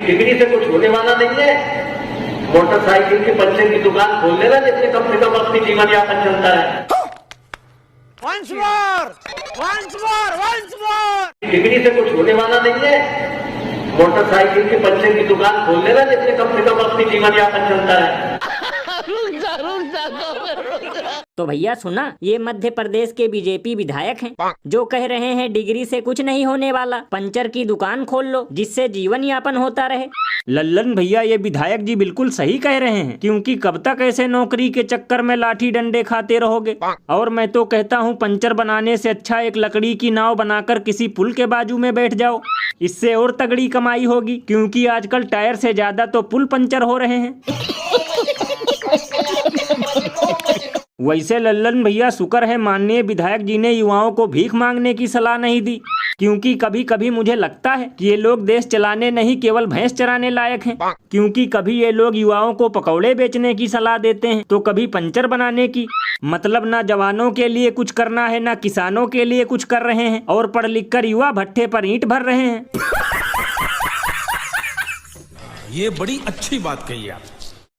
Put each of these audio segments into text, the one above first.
Degree से कुछ होने वाला नहीं है। मोटरसाइकिल की पंचर की दुकान खोल लेना, जिससे कम से कम अपनी जीवन यापन चलता है। Once more! Once more! Once more! Degree से कुछ होने वाला नहीं है। मोटरसाइकिल की पंचर की दुकान खोल लेना, जिससे कम से कम अपनी जीवन यापन चलता है। तो भैया सुना, ये मध्य प्रदेश के बीजेपी विधायक हैं जो कह रहे हैं डिग्री से कुछ नहीं होने वाला, पंचर की दुकान खोल लो जिससे जीवन यापन होता रहे। लल्लन भैया, ये विधायक जी बिल्कुल सही कह रहे हैं, क्योंकि कब तक ऐसे नौकरी के चक्कर में लाठी डंडे खाते रहोगे। और मैं तो कहता हूँ पंचर बनाने से अच्छा एक लकड़ी की नाव बनाकर किसी पुल के बाजू में बैठ जाओ, इससे और तगड़ी कमाई होगी, क्योंकि आजकल टायर से ज्यादा तो पुल पंचर हो रहे हैं। वैसे लल्लन भैया, शुक्र है माननीय विधायक जी ने युवाओं को भीख मांगने की सलाह नहीं दी, क्योंकि कभी कभी मुझे लगता है कि ये लोग देश चलाने नहीं केवल भैंस चराने लायक हैं, क्योंकि कभी ये लोग युवाओं को पकौड़े बेचने की सलाह देते हैं तो कभी पंचर बनाने की। मतलब ना जवानों के लिए कुछ करना है, ना किसानों के लिए कुछ कर रहे हैं, और पढ़ लिख कर युवा भट्टे पर ईंट भर रहे हैं। ये बड़ी अच्छी बात कही आप।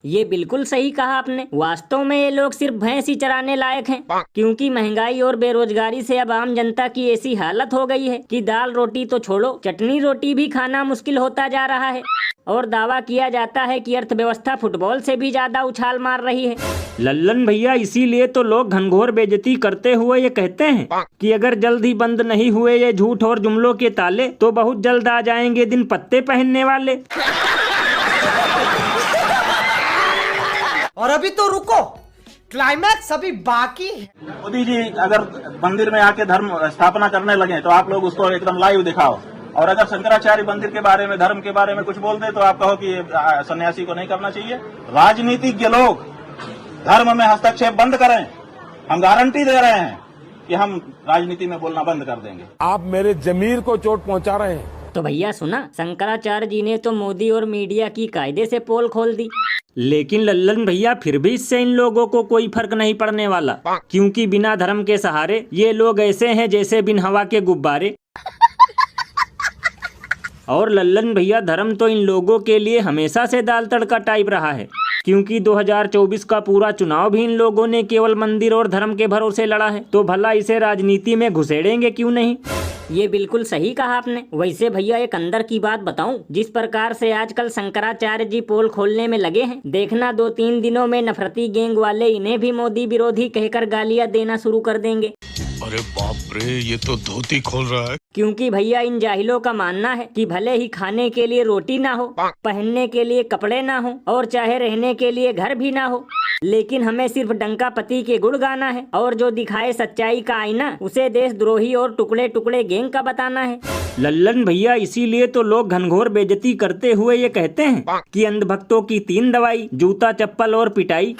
ये बिल्कुल सही कहा आपने। वास्तव में ये लोग सिर्फ भैंस ही चराने लायक हैं, क्योंकि महंगाई और बेरोजगारी से अब आम जनता की ऐसी हालत हो गई है कि दाल रोटी तो छोड़ो, चटनी रोटी भी खाना मुश्किल होता जा रहा है। और दावा किया जाता है कि अर्थव्यवस्था फुटबॉल से भी ज्यादा उछाल मार रही है। लल्लन भैया, इसीलिए तो लोग घनघोर बेइज्जती करते हुए ये कहते हैं कि अगर जल्द ही बंद नहीं हुए ये झूठ और जुमलों के ताले, तो बहुत जल्द आ जाएंगे दिन पत्ते पहनने वाले। और अभी तो रुको, क्लाइमैक्स अभी बाकी है। मोदी जी अगर मंदिर में आके धर्म स्थापना करने लगे तो आप लोग उसको एकदम लाइव दिखाओ, और अगर शंकराचार्य मंदिर के बारे में, धर्म के बारे में कुछ बोलते तो आप कहो कि सन्यासी को नहीं करना चाहिए। राजनीतिज्ञ लोग धर्म में हस्तक्षेप बंद करें, हम गारंटी दे रहे हैं कि हम राजनीति में बोलना बंद कर देंगे। आप मेरे जमीर को चोट पहुंचा रहे हैं। तो भैया सुना, शंकराचार्य जी ने तो मोदी और मीडिया की कायदे से पोल खोल दी। लेकिन लल्लन भैया, फिर भी इससे इन लोगों को कोई फर्क नहीं पड़ने वाला, क्योंकि बिना धर्म के सहारे ये लोग ऐसे हैं जैसे बिन हवा के गुब्बारे। और लल्लन भैया, धर्म तो इन लोगों के लिए हमेशा से दाल तड़का टाइप रहा है, क्योंकि 2024 का पूरा चुनाव भी इन लोगों ने केवल मंदिर और धर्म के भरोसे लड़ा है, तो भला इसे राजनीति में घुसेड़ेंगे क्यों नहीं। ये बिल्कुल सही कहा आपने। वैसे भैया, एक अंदर की बात बताऊं, जिस प्रकार से आजकल शंकराचार्य जी पोल खोलने में लगे हैं, देखना 2-3 दिनों में नफरती गैंग वाले इन्हें भी मोदी विरोधी कहकर गालियां देना शुरू कर देंगे। अरे बाप रे, ये तो धोती खोल रहा है। क्योंकि भैया, इन जाहिलों का मानना है कि भले ही खाने के लिए रोटी ना हो, पहनने के लिए कपड़े ना हो, और चाहे रहने के लिए घर भी ना हो, लेकिन हमें सिर्फ डंका पति के गुण गाना है, और जो दिखाए सच्चाई का आईना उसे देशद्रोही और टुकड़े टुकड़े गैंग का बताना है। लल्लन भैया, इसीलिए तो लोग घनघोर बेइज्जती करते हुए ये कहते हैं कि अंधभक्तों की 3 दवाई, जूता चप्पल और पिटाई।